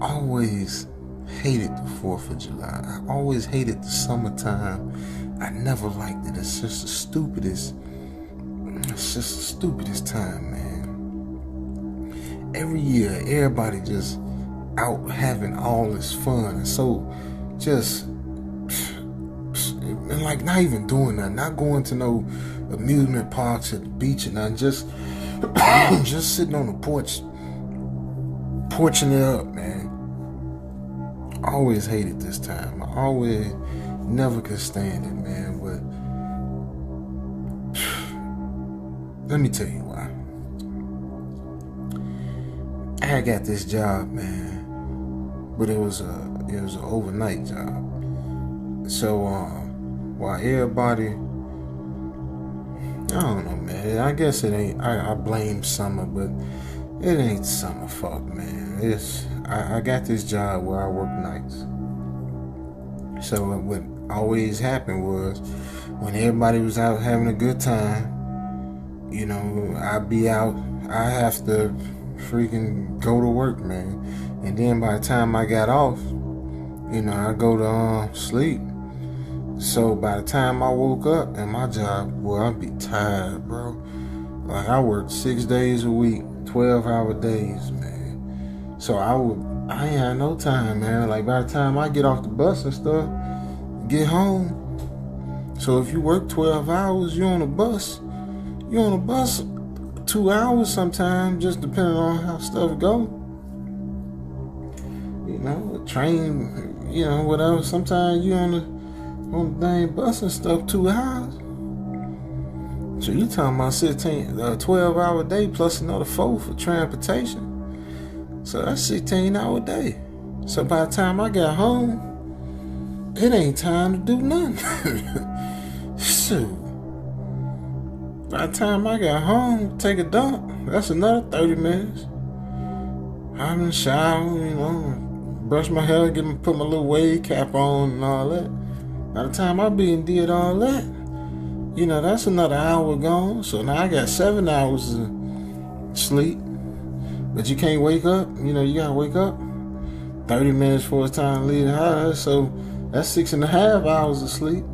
always hated the 4th of July. I always hated the summertime. I never liked it. It's just the stupidest time, man. Every year, everybody just out having all this fun. And so just, and like not even doing nothing. Not going to no amusement parks at the beach and nothing. Just sitting on the porch, porching it up, man. I always hated this time. I always never could stand it, man. But let me tell you why. I got this job, man, but it was an overnight job. So while everybody, I don't know, man. I guess it ain't. I blame summer, but it ain't summer fault, man. I got this job where I work nights. So what always happened was when everybody was out having a good time, you know, I'd be out. I have to freaking go to work, man. And then by the time I got off, you know, I go to sleep. So by the time I woke up at my job, boy, I'd be tired, bro. Like I worked 6 days a week, 12-hour days, man. So I ain't had no time, man. Like by the time I get off the bus and stuff, get home. So if you work 12 hours, you're on a bus 2 hours sometimes, just depending on how stuff go. You know, train, you know, whatever. Sometimes you on the dang bus and stuff 2 hours. So you talking about 12-hour day plus another 4 for transportation. So that's 16-hour day. So by the time I got home, it ain't time to do nothing. Shoot. By the time I got home, take a dump, that's another 30 minutes. I'm in the shower, you know, brush my hair, put my little wave cap on and all that. By the time I be and did all that, you know, that's another hour gone. So now I got 7 hours of sleep. But you can't wake up, you know, you gotta wake up 30 minutes before it's time to leave the house. So that's 6.5 hours of sleep.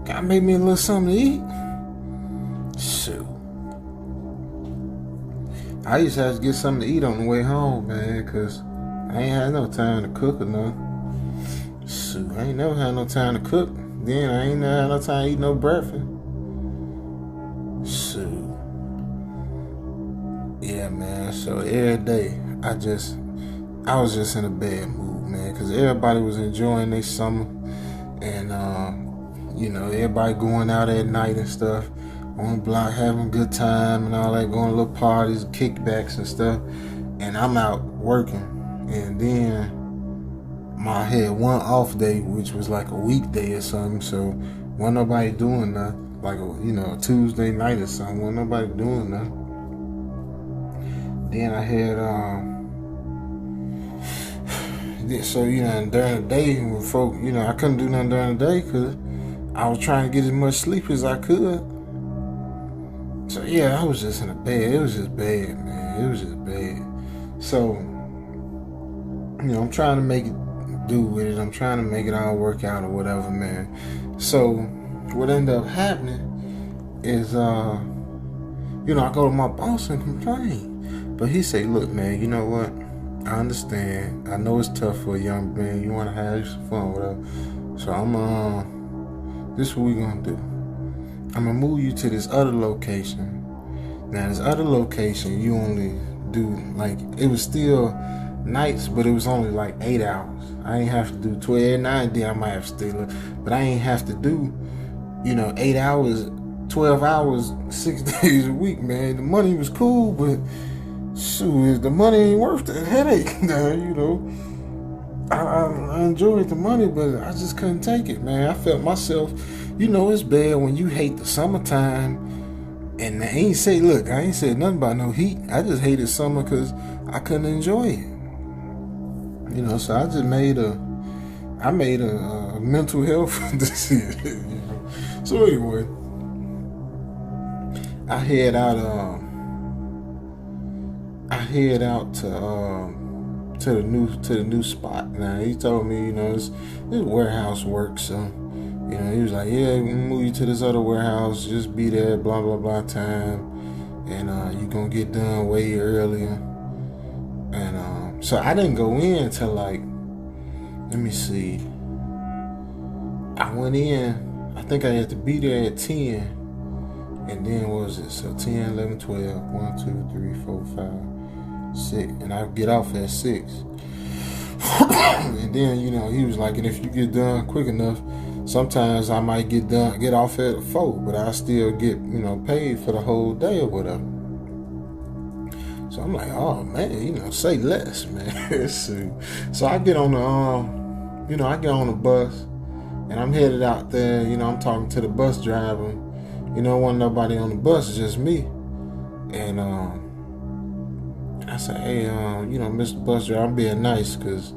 Gotta make me a little something to eat. Shoot. I used to have to get something to eat on the way home, man, because I ain't had no time to cook or nothing. Shoot, I ain't never had no time to cook. Then I ain't never had no time to eat no breakfast. Shoot. Yeah, man, so every day, I was just in a bad mood, man, because everybody was enjoying their summer. And, you know, everybody going out at night and stuff. On the block having a good time and all that, going to little parties, kickbacks and stuff. And I'm out working. And then I had one off day, which was like a weekday or something. So wasn't nobody doing nothing. Like, a Tuesday night or something. Wasn't nobody doing nothing. Then I had, so, during the day, when folk, I couldn't do nothing during the day because I was trying to get as much sleep as I could. So yeah, I was just in a bed. It was just bad, man. It was just bad. So, I'm trying to make it do with it. I'm trying to make it all work out or whatever, man. So what ended up happening is, I go to my boss and complain. But he say, look, man, you know what? I understand. I know it's tough for a young man. You want to have some fun, whatever. So this is what we gonna do. I'm gonna move you to this other location. Now, this other location, you only do, it was still nights, but it was only 8 hours. I ain't have to do 12. Now and then I might have to stay, but I ain't have to do, 8 hours, 12 hours, 6 days a week, man. The money was cool, but shoot, the money ain't worth the headache now, I enjoyed the money, but I just couldn't take it, man. I felt myself, it's bad when you hate the summertime. And I ain't said nothing about no heat. I just hated summer because I couldn't enjoy it. So I just made a mental health decision. So anyway, I head out to to the new spot. Now he told me, you know, it's warehouse work, so you know, he was like, yeah, we'll move you to this other warehouse, just be there, blah blah blah time, and you gonna get done way earlier. And so I didn't go in till like, let me see, I went in, I think I had to be there at 10, and then what was it, so 10, 11, 12, 1, 2, 3, 4, 5, 6, and I get off at 6. And then, you know, he was like, and if you get done quick enough, sometimes I might get off at 4, but I still get, you know, paid for the whole day or whatever. So I'm like, oh man, you know, say less, man. So I get on the, you know, I get on the bus, and I'm headed out there. You know, I'm talking to the bus driver. You know, wasn't nobody on the bus, it's just me. And I said, hey, you know, Mr. Bus Driver, I'm being nice, cause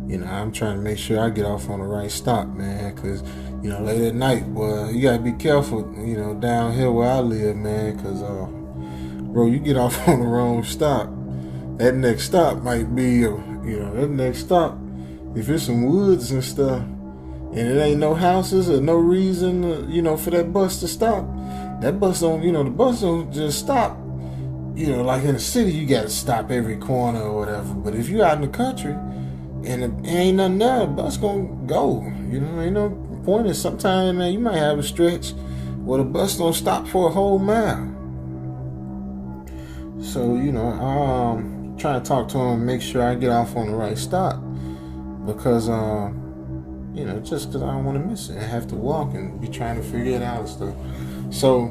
you know, I'm trying to make sure I get off on the right stop, man. Cause you know, late at night, boy, you gotta be careful. You know, down here where I live, man, cause bro, you get off on the wrong stop, that next stop might be, you know, that next stop, if it's some woods and stuff, and it ain't no houses or no reason, you know, for that bus to stop, that bus don't, you know, the bus don't just stop. You know, like in the city, you got to stop every corner or whatever. But if you out in the country and it ain't nothing there, the bus gonna go. You know, ain't no point in sometimes, man, you might have a stretch where the bus don't stop for a whole mile. So, you know, trying to talk to him, make sure I get off on the right stop, because, you know, just because I don't want to miss it. I have to walk and be trying to figure it out and stuff. So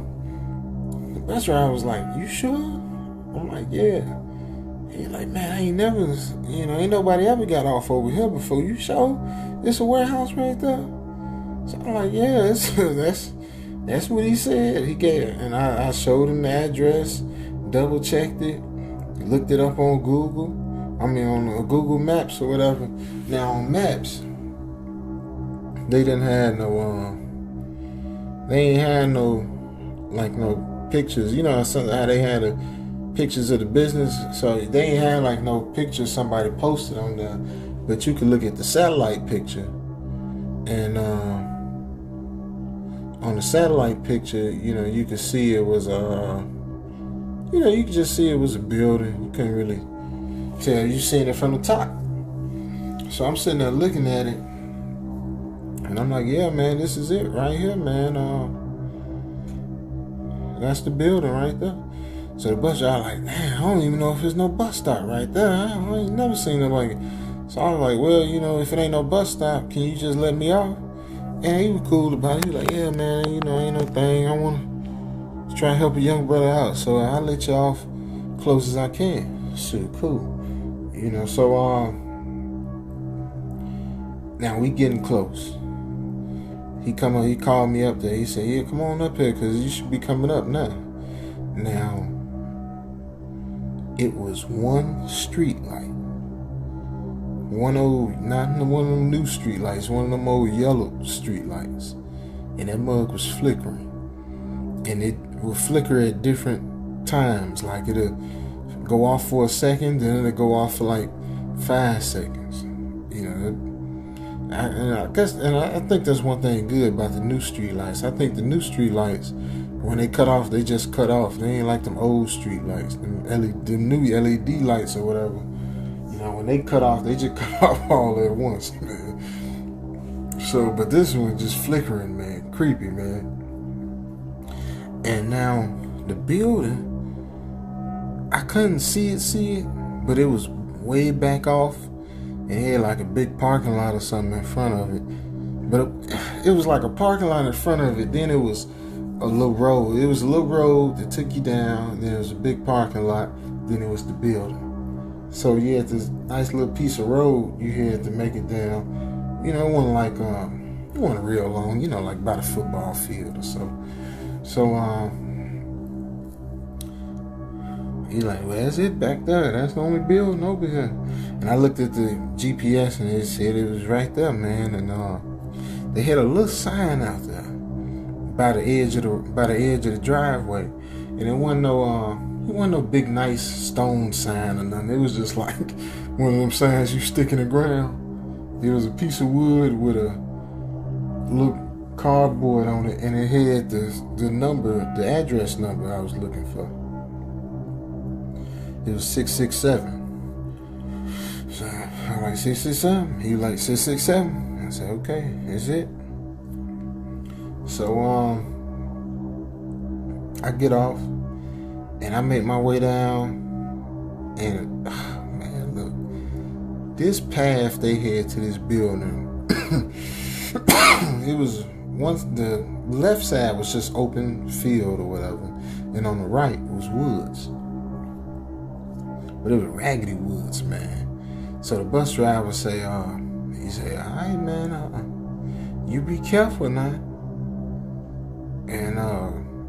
the bus driver was like, you sure? I'm like, yeah. He's like, man, I ain't never, you know, ain't nobody ever got off over here before. You sure? It's a warehouse right there. So I'm like, yeah, that's what he said. He gave it. And I showed him the address, double checked it, looked it up on Google. I mean, on Google Maps or whatever. Now on Maps, they didn't have no, they ain't had no, like no pictures. You know how they had pictures of the business, so they ain't had like no pictures somebody posted on there, but you could look at the satellite picture, and on the satellite picture, you know, you could see it was you know, you could just see it was a building. You couldn't really tell. You seen it from the top. So I'm sitting there looking at it, and I'm like, yeah, man, this is it right here, man. That's the building right there. So the bus driver like, man, I don't even know if there's no bus stop right there. I ain't never seen it like it. So I was like, well, you know, if it ain't no bus stop, can you just let me off? And he was cool about it. He was like, yeah, man, you know, ain't no thing. I want to try to help a young brother out, so I'll let you off close as I can. Shit, cool. You know, so now we getting close. He called me up there. He said, yeah, come on up here, because you should be coming up now. Now, it was one street light. Not one of them new street lights, one of them old yellow street lights. And that mug was flickering. And it would flicker at different times. Like it'll go off for a second, then it'll go off for like 5 seconds. You know, I think that's one thing good about the new street lights. I think the new street lights, when they cut off, they just cut off. They ain't like them old street lights, the new LED lights or whatever. You know, when they cut off, they just cut off all at once, man. So, but this one just flickering, man. Creepy, man. And now, the building, I couldn't see it, but it was way back off. And it had like a big parking lot or something in front of it. But it was like a parking lot in front of it. Then it was a little road. It was a little road that took you down. Then it was a big parking lot. Then it was the building. So you had this nice little piece of road you had to make it down. You know, it wasn't like it wasn't real long. You know, like by the football field or so. So he's like, well, that's it back there. That's the only building over here. And I looked at the GPS and it said it was right there, man. And they had a little sign out there by the edge of the driveway, and it wasn't no it wasn't no big nice stone sign or nothing. It was just like one of them signs you stick in the ground. It was a piece of wood with a little cardboard on it, and it had the number, the address number I was looking for. It was 667. So I'm like, 667? He was like, 667? I said, okay, that's it. So I get off and I make my way down, and man, look, this path they had to this building, it was, once the left side was just open field or whatever, and on the right was woods, but it was raggedy woods, man. So the bus driver say, he said, all right, man, you be careful now. And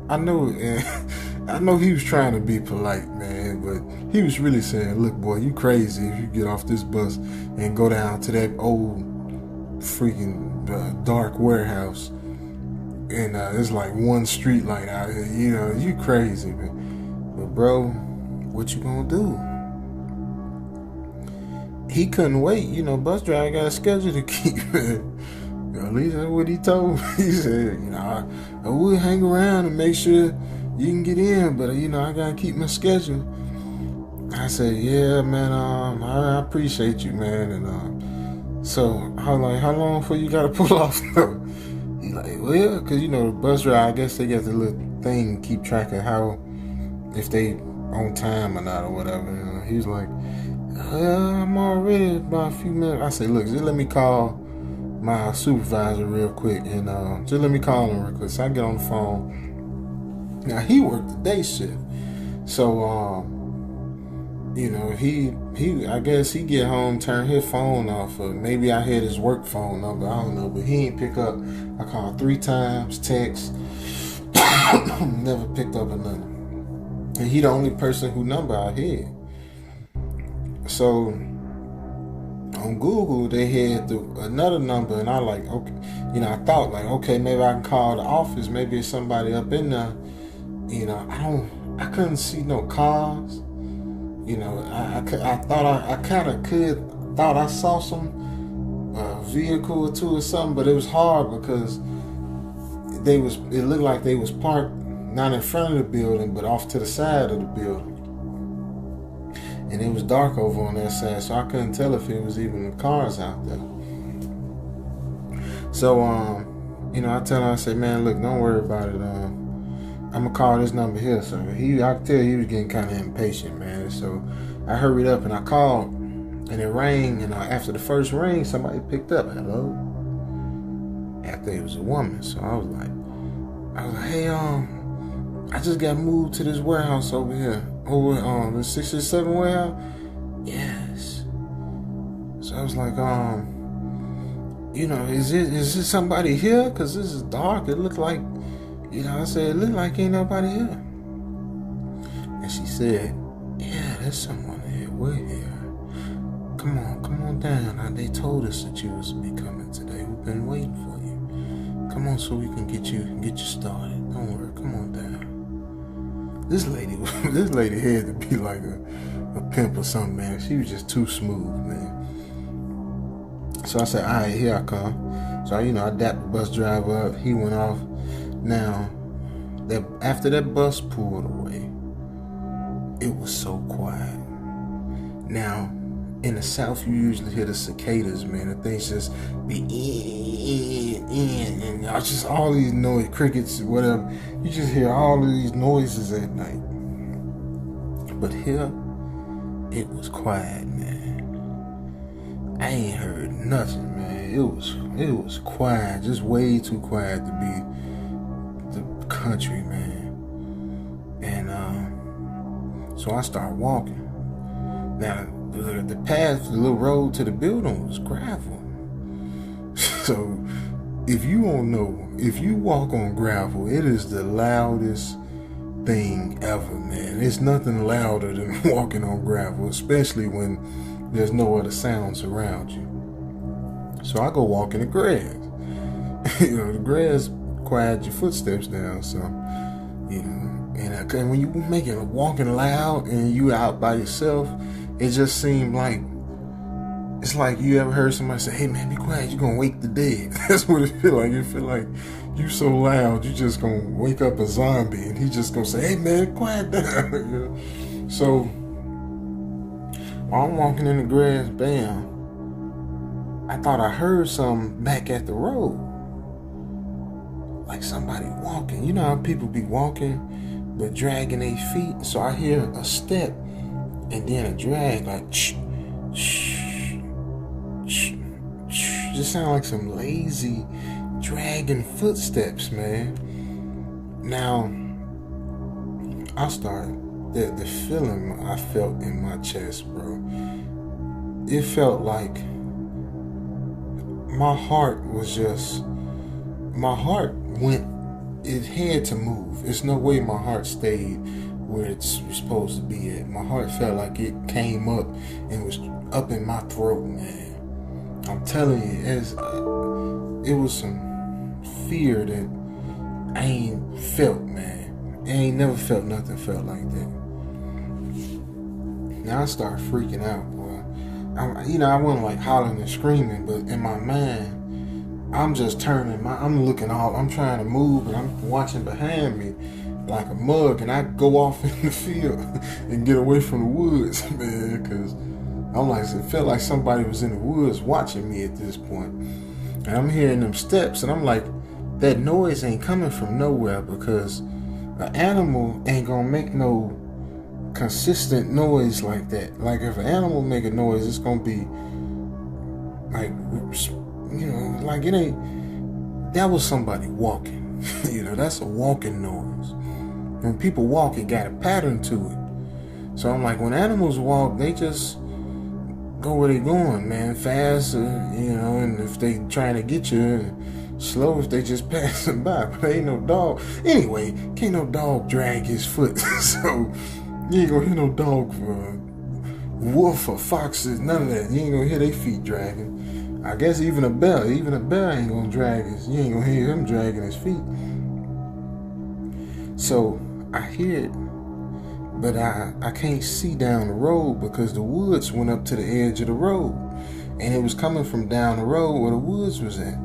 I know he was trying to be polite, man, but he was really saying, look, boy, you crazy if you get off this bus and go down to that old freaking dark warehouse, and there's like one street light out here, you know, you crazy, man. But bro, what you gonna do? He couldn't wait, you know, bus driver got a schedule to keep. At least that's what he told me. He said, you know, I would hang around and make sure you can get in, but you know, I gotta keep my schedule. I said, yeah, man, I appreciate you, man. And so I was like, how long before you gotta pull off? He like, well, cause you know, the bus driver, I guess they got the little thing keep track of how, if they on time or not or whatever. You know? He was like, I'm already about a few minutes. I said, look, just let me call my supervisor real quick, and just let me call him real quick. So I get on the phone. Now he worked the day shift, so you know, he I guess he get home, turn his phone off, or maybe I had his work phone number, I don't know, but he ain't pick up. I called 3 times, text, never picked up or nothing. And he the only person who number I had. So on Google they had another number, and I like, okay, you know, I thought like, okay, maybe I can call the office, maybe it's somebody up in there. You know, I couldn't see no cars. You know, I thought I kind of thought I saw some vehicle or two or something, but it was hard because it looked like they was parked not in front of the building, but off to the side of the building. And it was dark over on that side, so I couldn't tell if it was even cars out there. So, you know, I tell him, I say, man, look, don't worry about it. I'm gonna call this number here. So I could tell he was getting kind of impatient, man. So I hurried up and I called, and it rang. And after the first ring, somebody picked up. Hello. After it was a woman, so I was like, hey, I just got moved to this warehouse over here, over the 667 warehouse. Yes. So I was like, you know, is it somebody here? Cause this is dark. It looked like, you know, I said, it looked like ain't nobody here. And she said, yeah, there's someone here. We're here. Come on down. They told us that you was to be coming today. We've been waiting for you. Come on, so we can get you started. Don't worry. Come on down. This lady had to be like a pimp or something, man. She was just too smooth, man. So I said, all right, here I come. So, you know, I dapped the bus driver up. He went off. Now, after that bus pulled away, it was so quiet. Now, in the South, you usually hear the cicadas, man. The things just be and just all these noise, crickets, whatever. You just hear all of these noises at night. But here, it was quiet, man. I ain't heard nothing, man. It was quiet, just way too quiet to be the country, man. And so I started walking. Now, the path, the little road to the building was gravel. So if you don't know, if you walk on gravel, it is the loudest thing ever, man. It's nothing louder than walking on gravel, especially when there's no other sounds around you. So I go walk in the grass. You know, the grass quiet your footsteps down, so, you know, And when you making walking loud and you out by yourself, it just seemed like, it's like you ever heard somebody say, "Hey man, be quiet, you're gonna wake the dead." That's what it feel like. It feel like you so loud, you just gonna wake up a zombie, and he just gonna say, "Hey man, quiet down." You know? So while I'm walking in the grass, bam, I thought I heard something back at the road, like somebody walking. You know how people be walking but dragging their feet. So I hear a step and then a drag, like shh, shh. Just sound like some lazy dragging footsteps, man. Now I started the feeling I felt in my chest, bro. It felt like my heart went, it had to move. There's no way my heart stayed where it's supposed to be at. My heart felt like it came up and was up in my throat, man. I'm telling you, it was some fear that I ain't felt, man. I ain't never felt nothing felt like that. Now I started freaking out, boy. I wasn't like hollering and screaming, but in my mind, I'm just turning, I'm looking all, I'm trying to move, and I'm watching behind me like a mug, and I go off in the field and get away from the woods, man, because I'm like, it felt like somebody was in the woods watching me at this point. And I'm hearing them steps, and I'm like, that noise ain't coming from nowhere, because an animal ain't gonna make no consistent noise like that. Like if an animal make a noise, it's gonna be like, you know, like it ain't, that was somebody walking. You know, that's a walking noise. When people walk, it got a pattern to it. So I'm like, when animals walk, they just go where they going, man, fast, you know, and if they trying to get you, slow if they just passing by. But ain't no dog. Anyway, can't no dog drag his foot. So you ain't gonna hear no dog for wolf or foxes, none of that. You ain't gonna hear their feet dragging. I guess even a bear ain't gonna drag his, you ain't gonna hear him dragging his feet. So I hear it, but I can't see down the road because the woods went up to the edge of the road, and it was coming from down the road where the woods was at.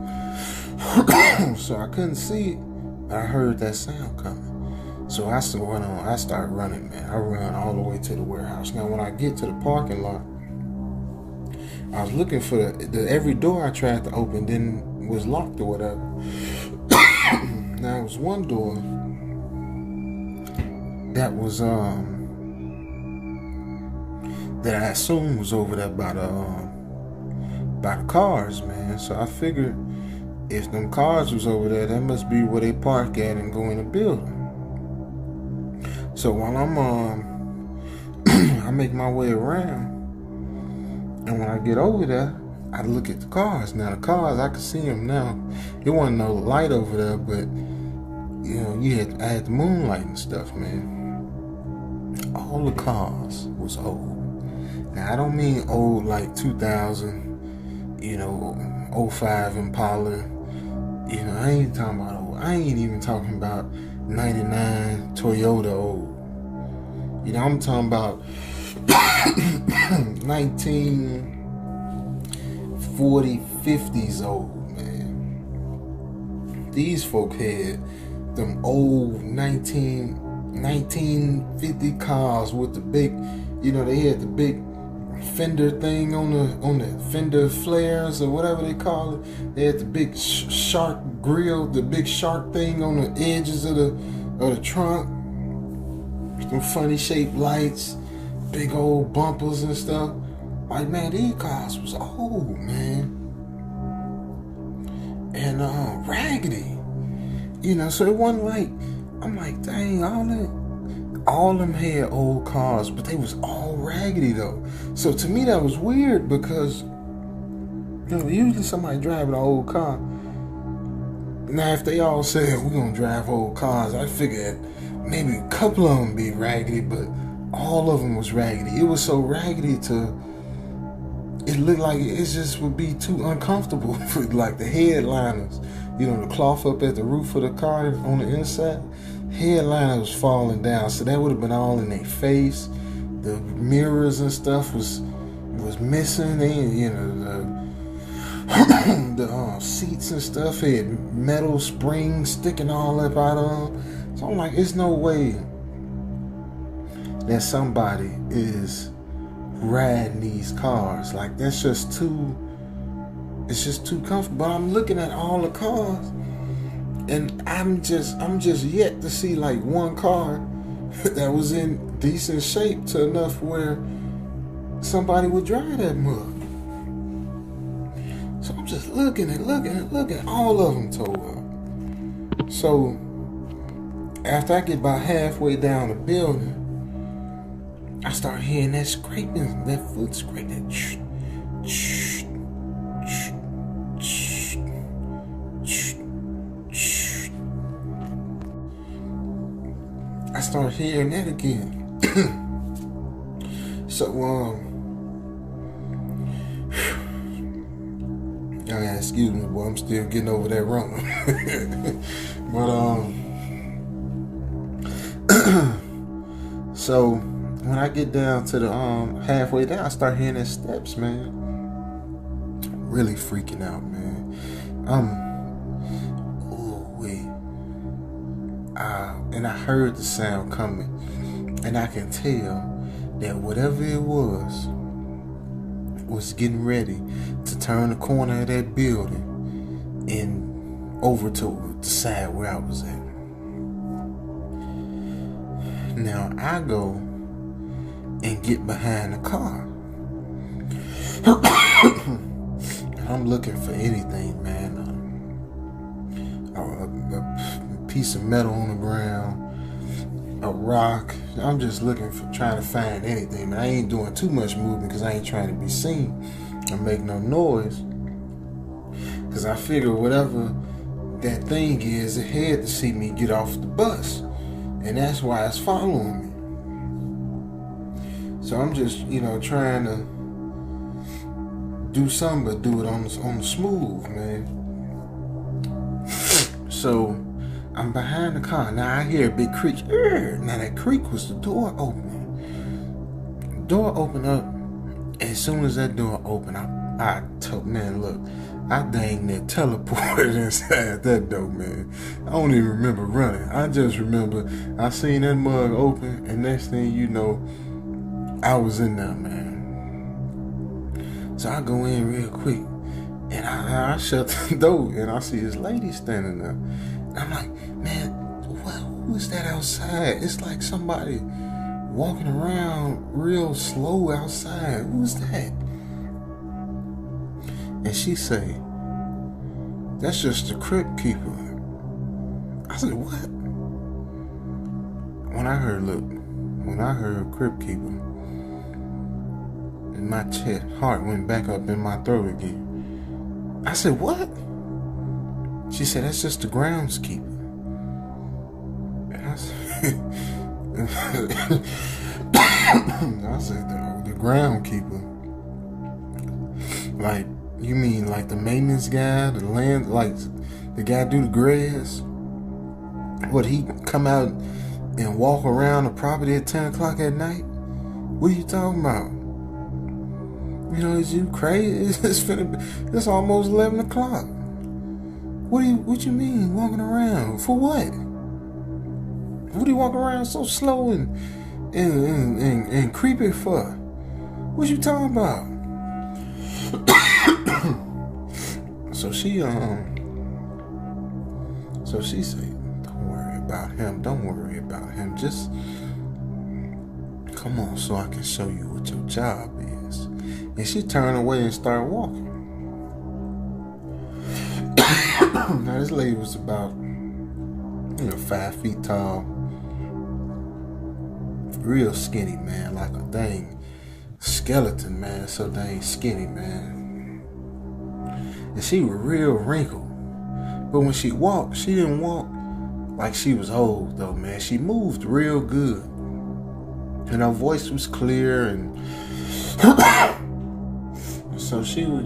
So I couldn't see it, but I heard that sound coming. So I started running, man. I ran all the way to the warehouse. Now when I get to the parking lot, I was looking for every door I tried to open then was locked or whatever. Now it was one door that was that I assumed was over there by the cars, man. So I figured if them cars was over there, that must be where they park at and go in the building. So while I'm I make my way around, and when I get over there, I look at the cars. Now the cars, I could see them now. It wasn't no light over there, but you know, I had the moonlight and stuff, man. All the cars was old. Now I don't mean old like 2000, you know, 05 Impala. You know, I ain't talking about old. I ain't even talking about 99 Toyota old. You know, I'm talking about 1940, 50s old, man. These folk had them old 1950 cars with the big, you know, they had the big fender thing on the fender flares or whatever they call it. They had the big shark grill, the big shark thing on the edges of the trunk. Some funny shaped lights, big old bumpers and stuff. Like, man, these cars was old, man, and raggedy. You know, so it wasn't like, I'm like, dang, all them had old cars, but they was all raggedy though. So to me that was weird because, you know, usually somebody driving an old car. Now if they all said we're gonna drive old cars, I figured maybe a couple of them be raggedy, but all of them was raggedy. It was so raggedy it looked like it just would be too uncomfortable for like the headliners. You know, the cloth up at the roof of the car on the inside headliner was falling down, so that would have been all in their face. The mirrors and stuff was missing. And, you know, the seats and stuff had metal springs sticking all up out of them. So I'm like, it's no way that somebody is riding these cars. Like, that's just too, it's just too comfortable. But I'm looking at all the cars, and I'm just yet to see like one car that was in decent shape to enough where somebody would drive that mug. So I'm just looking, all of them tore up. So after I get about halfway down the building, I start hearing that scraping, that foot scraping, I start hearing that again. So excuse me, boy, I'm still getting over that rumor. But so when I get down to the halfway down, I start hearing the steps, man. Really freaking out, man. And I heard the sound coming, and I can tell that whatever it was getting ready to turn the corner of that building and over to the side where I was at. Now I go and get behind the car. I'm looking for anything, man. A piece of metal on the ground, a rock. I'm just looking for, trying to find anything, man. I ain't doing too much movement because I ain't trying to be seen and make no noise. Because I figure whatever that thing is, it had to see me get off the bus. And that's why it's following me. So I'm just, trying to do something, but do it on the smooth, man. So I'm behind the car. Now I hear a big creak. Now that creak was the door opening. The door opened up. As soon as that door opened, I told, man, look, I dang near teleported inside that door, man. I don't even remember running. I just remember I seen that mug open, and next thing you know, I was in there, man. So I go in real quick, and I shut the door, and I see this lady standing there. And I'm like, man, who is that outside? It's like somebody walking around real slow outside. Who's that? And she say, that's just the crypt keeper. I said, what? When I heard crypt keeper, and my chest, heart went back up in my throat again. I said, what? She said, that's just the groundskeeper. And I said, the groundkeeper? Like, you mean like the maintenance guy, the land, like the guy do the grass? Would he come out and walk around the property at 10 o'clock at night? What are you talking about? Is you crazy? It's almost 11 o'clock. What you mean walking around? For what? What do you walk around so slow and creepy for? What you talking about? So she said, don't worry about him. Just come on so I can show you what your job is. And she turned away and started walking. Now this lady was about 5 feet tall, real skinny, man, like a dang skeleton, man, so dang skinny, man. And she was real wrinkled. But when she walked, she didn't walk like she was old, though, man. She moved real good. And her voice was clear, and so she was,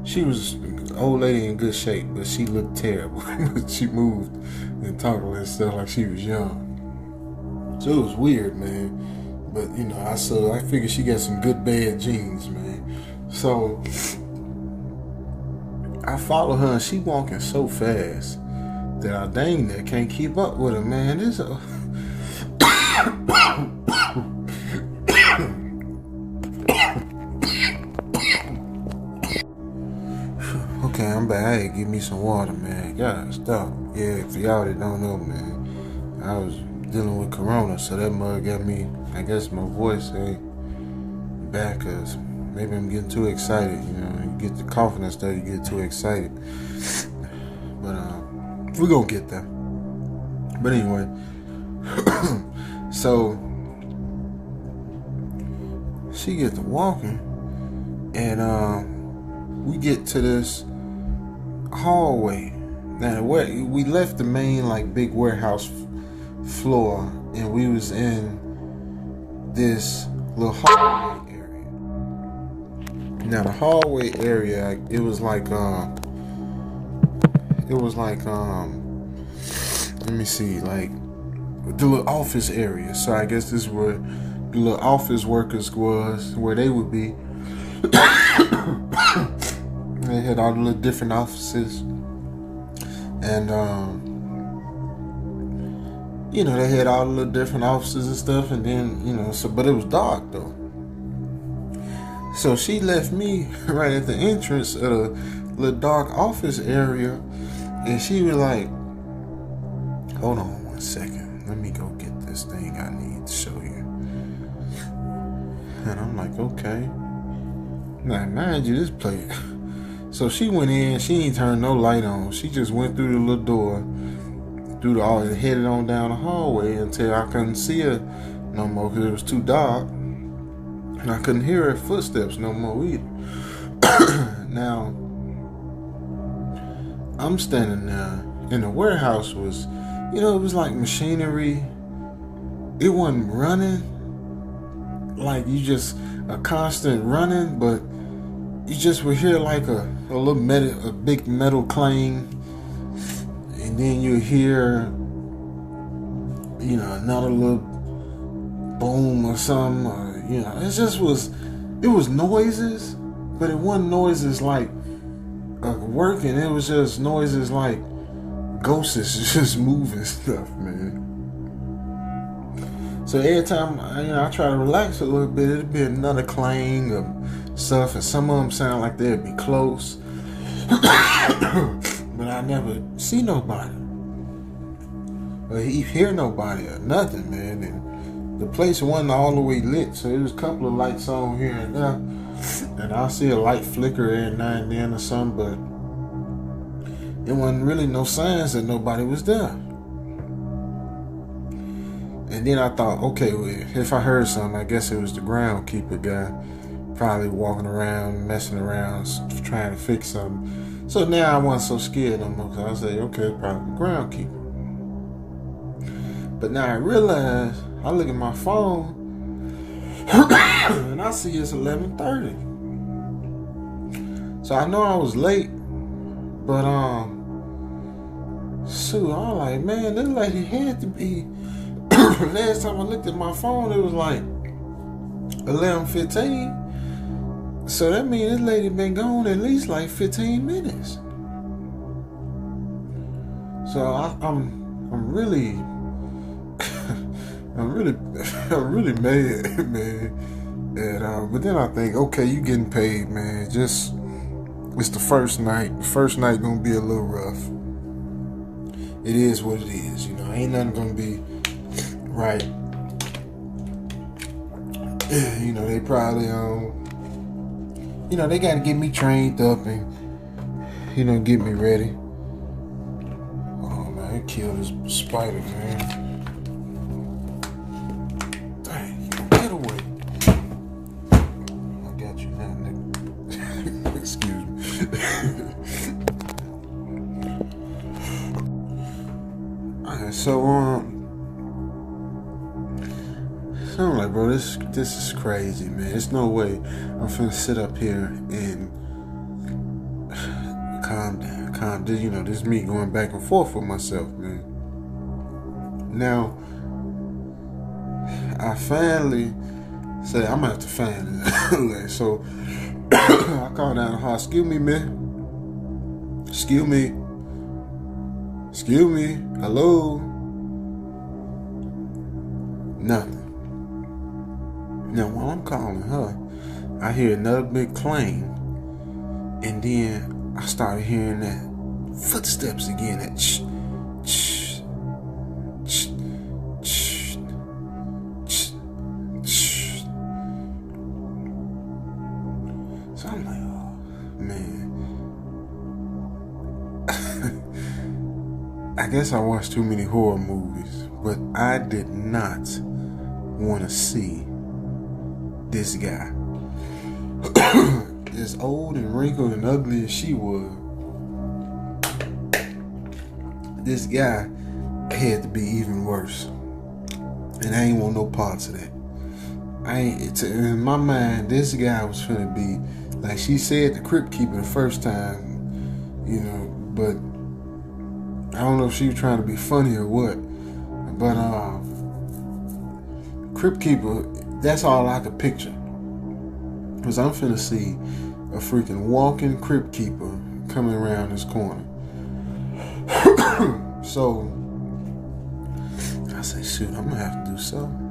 she was old lady in good shape, but she looked terrible. She moved and talked and stuff like she was young. So it was weird, man. But you know, I figured she got some good bad genes, man. So I follow her, and she walking so fast that I dang near can't keep up with her, man. This Okay, I'm back. Hey, give me some water, man. God, stop. Yeah, for y'all that don't know, man, I was dealing with corona, so that mug got me, I guess my voice ain't back, cause maybe I'm getting too excited, you know. You get the coughing and stuff, you get too excited. But we're gonna get there. But anyway, so she gets to walking, and we get to this hallway. Now we left the main like big warehouse floor, and we was in this little hallway area. Now the hallway area, it was like let me see, like the little office area. So I guess this is where the little office workers was, where they would be. They had all the little different offices, and you know, they had all the little different offices and stuff, and then, you know, but it was dark though. So she left me right at the entrance of the little dark office area, and she was like, hold on one second, let me go get this thing I need to show you. And I'm like, okay. Now mind you, this place. So she went in, she ain't turned no light on. She just went through the little door, and headed on down the hallway until I couldn't see her no more because it was too dark. And I couldn't hear her footsteps no more either. Now, I'm standing there, and the warehouse was, you know, it was like machinery. It wasn't running, like you just a constant running, but you just would hear like a big metal clang, and then you hear, you know, another little boom or something, or, you know, it was noises, but it wasn't noises like working. It was just noises like ghosts just moving stuff, man. So every time I try to relax a little bit, it'd be another clang of stuff, and some of them sound like they'd be close, but I never see nobody or hear nobody or nothing, man. And the place wasn't all the way lit, so there was a couple of lights on here and there, and I'll see a light flicker every now and then or something, but there wasn't really no signs that nobody was there. And then I thought, okay, well, if I heard something, I guess it was the groundskeeper guy, probably walking around, messing around, trying to fix something. So now I wasn't so scared no more, because I said, okay, probably the groundskeeper. But now I realize, I look at my phone, and I see it's 11:30. So I know I was late, but shoot, I was like, man, this lady had to be. Last time I looked at my phone, it was like 11:15. So that means this lady been gone at least like 15 minutes. So I'm really I'm really mad, man. And but then I think, okay, you getting paid, man. It's the first night. The first night gonna be a little rough. It is what it is, you know. Ain't nothing gonna be right. You know, they probably you know, they gotta get me trained up and, you know, get me ready. Oh man, it killed this spider, man. Dang, get away. I got you now, nigga. Excuse me. Alright, so I'm like, bro, this is crazy, man. There's no way I'm finna sit up here and you know, this me going back and forth with myself, man. Now, I finally said, I'm gonna have to find it. So I called down the house. Excuse me, man. Excuse me. Excuse me. Hello. Nothing. Now, while I'm calling her, I hear another big clang, and then I started hearing that footsteps again. That shh, shh, shh, shh, shh, shh. So I'm like, oh man. I guess I watched too many horror movies, but I did not want to see this guy. As old and wrinkled and ugly as she was, this guy had to be even worse. And I ain't want no parts of that. In my mind, this guy was finna be, like she said, the crypt keeper the first time, you know, but I don't know if she was trying to be funny or what. But crypt keeper, that's all I could picture. Because I'm finna see a freaking walking crypt keeper coming around this corner. So I say, shoot, I'm gonna have to do something.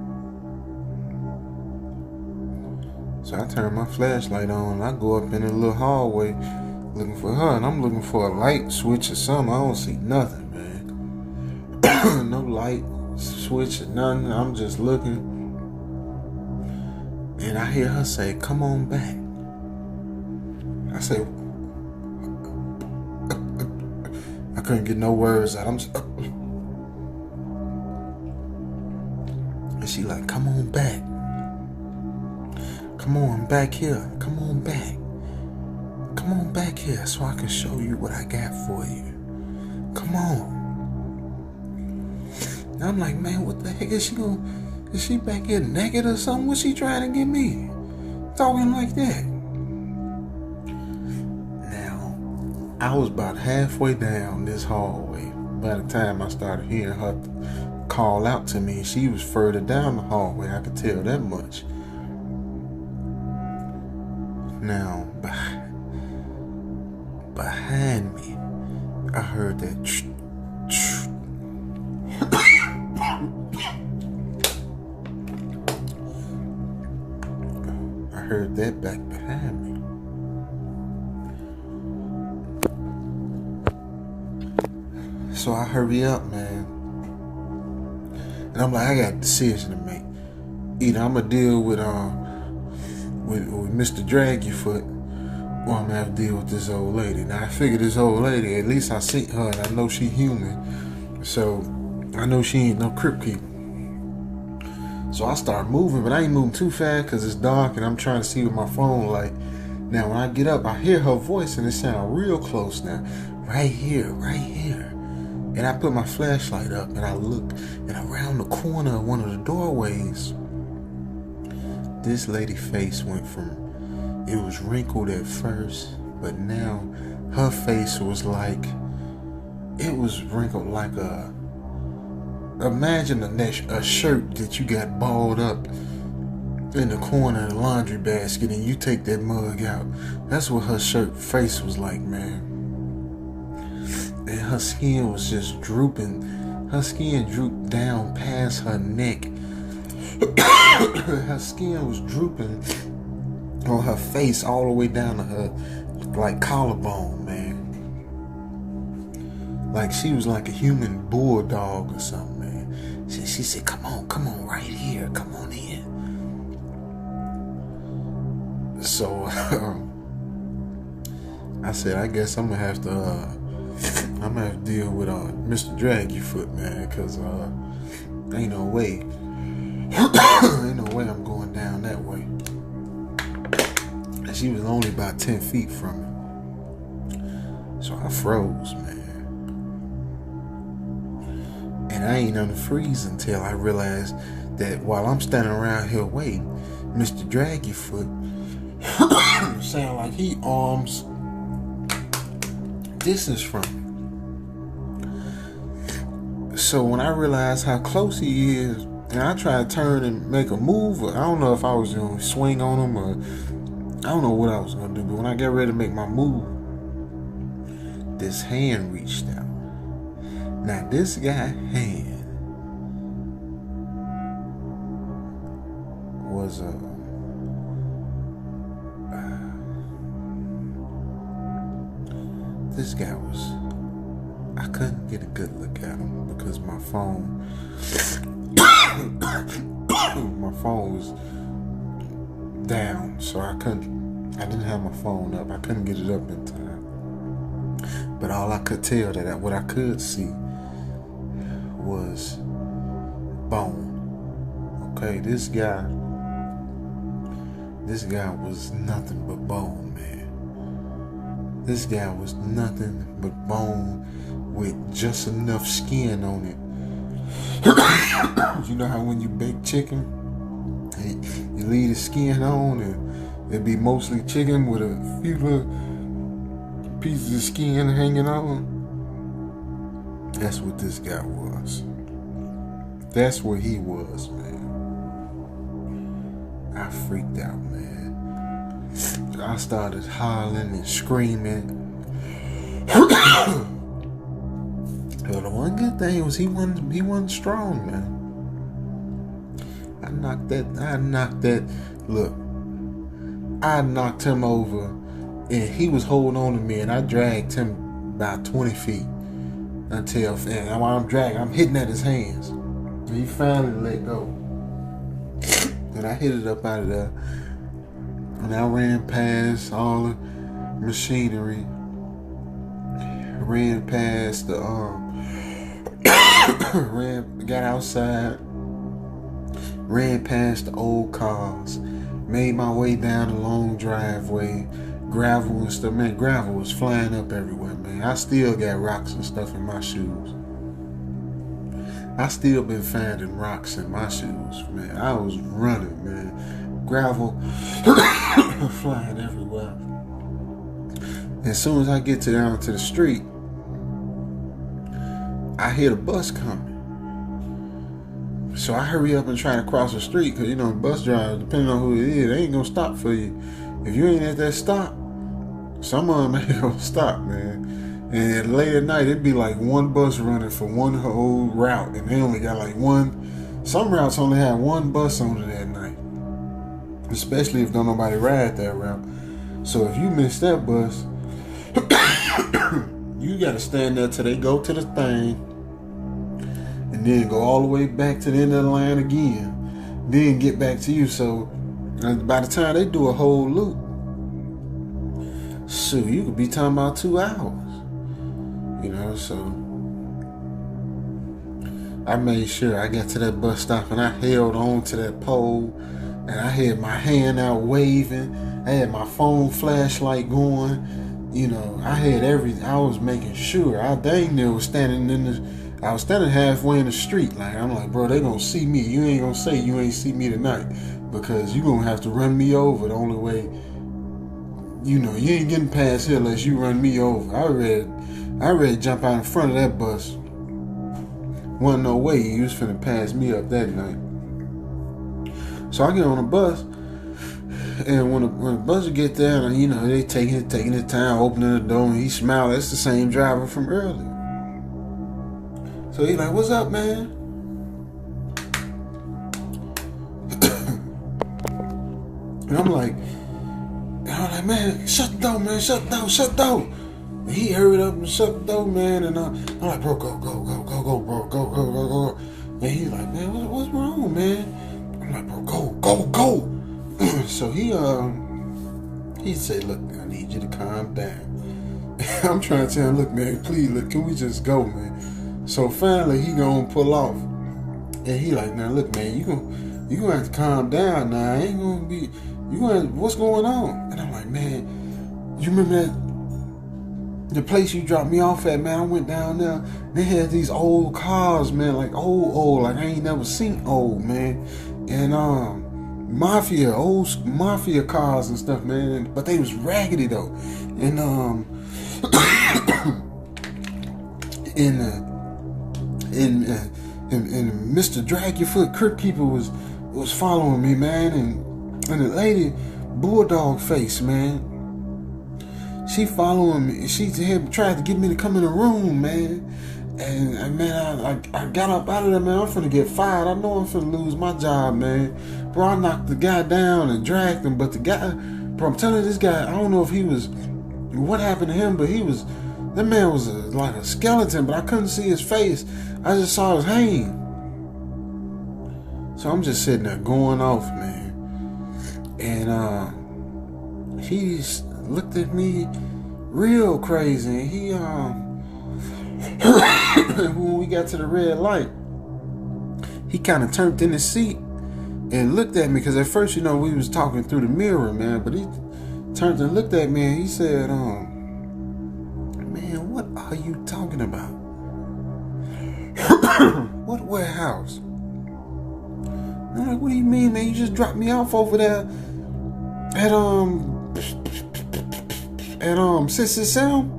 So I turn my flashlight on and I go up in a little hallway looking for her, and I'm looking for a light switch or something. I don't see nothing, man. No light switch or nothing. I'm just looking. And I hear her say, come on back. I say, I couldn't get no words out. I'm just, and she like, come on back. Come on back here. Come on back. Come on back here so I can show you what I got for you. Come on. And I'm like, man, what the heck is she gonna... Is she back here naked or something? What's she trying to get me? Talking like that. Now, I was about halfway down this hallway by the time I started hearing her call out to me. She was further down the hallway. I could tell that much. Now, behind me, I heard that heard that back behind me. So I hurry up, man. And I'm like, I got a decision to make. Either I'm gonna deal with Mr. DragHisFoot, or I'm gonna have to deal with this old lady. Now I figure this old lady, at least I see her and I know she human. So I know she ain't no crypt keeper. So I start moving, but I ain't moving too fast because it's dark and I'm trying to see with my phone light. Now when I get up, I hear her voice and it sounds real close now. Right here, right here. And I put my flashlight up and I look, and around the corner of one of the doorways, this lady's face went from, it was wrinkled at first, but now her face was like, it was wrinkled like a, imagine a shirt that you got balled up in the corner of the laundry basket and you take that mug out. That's what her shirt face was like, man. And her skin was just drooping. Her skin drooped down past her neck. Her skin was drooping on her face all the way down to her like collarbone, man. Like she was like a human bulldog or something. She said, come on, right here. Come on in. So, I said, I guess I'm going to have to deal with Mr. DragHisFoot, man, because ain't no way. Ain't no way I'm going down that way. And she was only about 10 feet from me. So I froze, man. And I ain't unfreeze until I realized that while I'm standing around here waiting, Mr. DragHisFoot sound like he arms distance from me. So when I realized how close he is, and I tried to turn and make a move, I don't know if I was going to swing on him or I don't know what I was going to do, but when I got ready to make my move, this hand reached out. Now this guy's hand was this guy was, I couldn't get a good look at him because my phone was down, so I didn't have my phone up. I couldn't get it up in time. But all I could tell what I could see was bone. Okay, this guy was nothing but bone, man. This guy was nothing but bone with just enough skin on it. You know how when you bake chicken, you leave the skin on and it'd be mostly chicken with a few little pieces of skin hanging on? That's what this guy was. That's what he was, man. I freaked out, man. I started hollering and screaming. But the one good thing was he wasn't strong, man. I knocked him over, and he was holding on to me, and I dragged him about 20 feet until, and while I'm dragging, I'm hitting at his hands. And he finally let go. And I hit it up out of there. And I ran past all the machinery. Ran past the got outside. Ran past the old cars. Made my way down the long driveway. Gravel and stuff. Man, gravel was flying up everywhere, man. I still got rocks and stuff in my shoes. I still been finding rocks in my shoes, man. I was running, man. Gravel flying everywhere. As soon as I get down to the street, I hear the bus coming. So I hurry up and try to cross the street, because, you know, bus drivers, depending on who it is, they ain't gonna stop for you. If you ain't at that stop, some of them ain't gonna stop, man. And late at night, it'd be like one bus running for one whole route, and they only got like one. Some routes only have one bus on it that night, especially if don't nobody ride that route. So if you miss that bus, you gotta stand there till they go to the thing, and then go all the way back to the end of the line again, then get back to you. So by the time they do a whole loop, shoot, you could be talking about 2 hours. You know, so I made sure I got to that bus stop, and I held on to that pole, and I had my hand out waving. I had my phone flashlight going. You know, I had everything. I was making sure. I dang near was standing I was standing halfway in the street. Like, I'm like, bro, they gonna see me. You ain't gonna say you ain't see me tonight, because you gonna have to run me over. The only way, you know, you ain't getting past here unless you run me over. I ready to jump out in front of that bus. Wasn't no way you was finna pass me up that night. So I get on the bus, and when the bus get there, and, you know, they taking the time, opening the door, and he smiled. That's the same driver from earlier. So he like, "What's up, man?" And I'm like, "Man, shut the door, man, shut the door." And he hurried up and shut the door, man. And I'm like, "Bro, go, bro, go." And he's like, "Man, what's wrong, man?" I'm like, "Bro, go." So he said, "Look, I need you to calm down." I'm trying to tell him, "Look, man, please, look, can we just go, man?" So finally, he gonna pull off, and he like, "Now, look, man, you gonna have to calm down. Now, I ain't gonna be. What's going on?" And I'm like, "Man, you remember the place you dropped me off at, man? I went down there. They had these old cars, man, like old, like I ain't never seen old, man, and old mafia cars and stuff, man. But they was raggedy though, and and Mr DragHisFoot Crypt Keeper was following me, man, and the lady BullDog Face, man, she following me. She had tried to get me to come in the room, man. And man, I got up out of there, man. I'm finna get fired. I know I'm finna lose my job, man. Bro, I knocked the guy down and dragged him. But the guy, bro, I'm telling you, this guy, I don't know if he was, what happened to him, but that man was like a skeleton, but I couldn't see his face. I just saw his hand. So I'm just sitting there going off, man. And he looked at me real crazy. And he, when we got to the red light, he kind of turned in his seat and looked at me, because at first, we was talking through the mirror, man, but he turned and looked at me and he said, man, what are you talking about? What warehouse? I'm like, what do you mean, man? You just dropped me off over there at 667?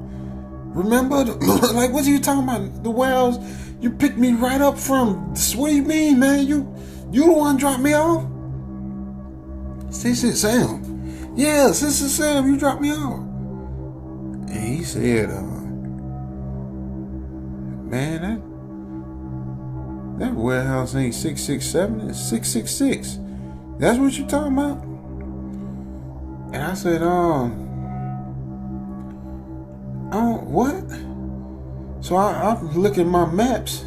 Remember? Like, what are you talking about? The warehouse you picked me right up from. What do you mean, man? You the one dropped me off? 667. Yeah, 667, you dropped me off. And he said, man, that warehouse ain't 667, it's 666. That's what you talking about? And I said, what? So I look at my maps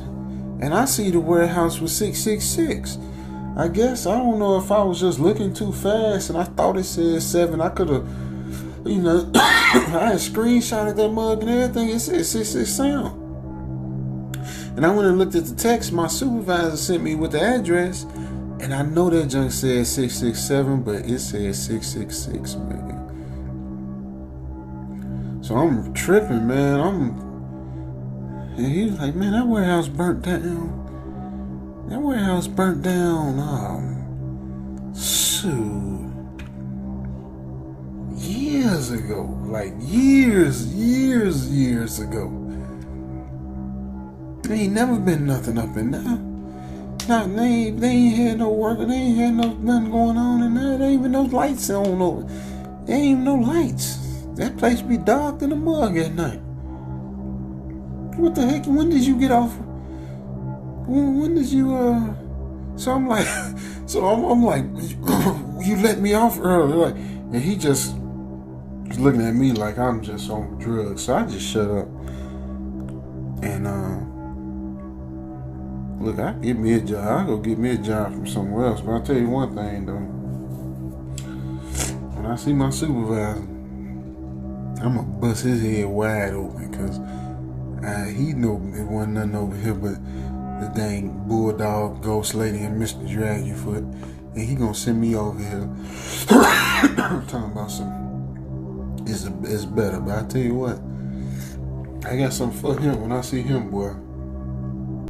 and I see the warehouse was 666. I guess, I don't know if I was just looking too fast and I thought it said 7. I could have, I had screenshotted that mug and everything. It said 667. And I went and looked at the text my supervisor sent me with the address, and I know that junk said 667, but it said 666, man. So I'm tripping, man. And he was like, man, that warehouse burnt down. That warehouse burnt down. Years ago. Like years ago. There ain't never been nothing up in there. They ain't had no work. They ain't had nothing going on in there. There ain't even no lights on over. There ain't even no lights. That place be dark in the mug at night. What the heck? When did you get off? When did you So I'm like, I'm like, you let me off early, like, and he just was looking at me like I'm just on drugs. So I just shut up. And look, I get me a job. I'll go get me a job from somewhere else. But I'll tell you one thing though. When I see my supervisor, I'm gonna bust his head wide open, because he know it wasn't nothing over here but the dang BullDog Ghost Lady and Mr DragHisFoot, and he gonna send me over here talking about it's better. But I tell you what, I got something for him when I see him, boy.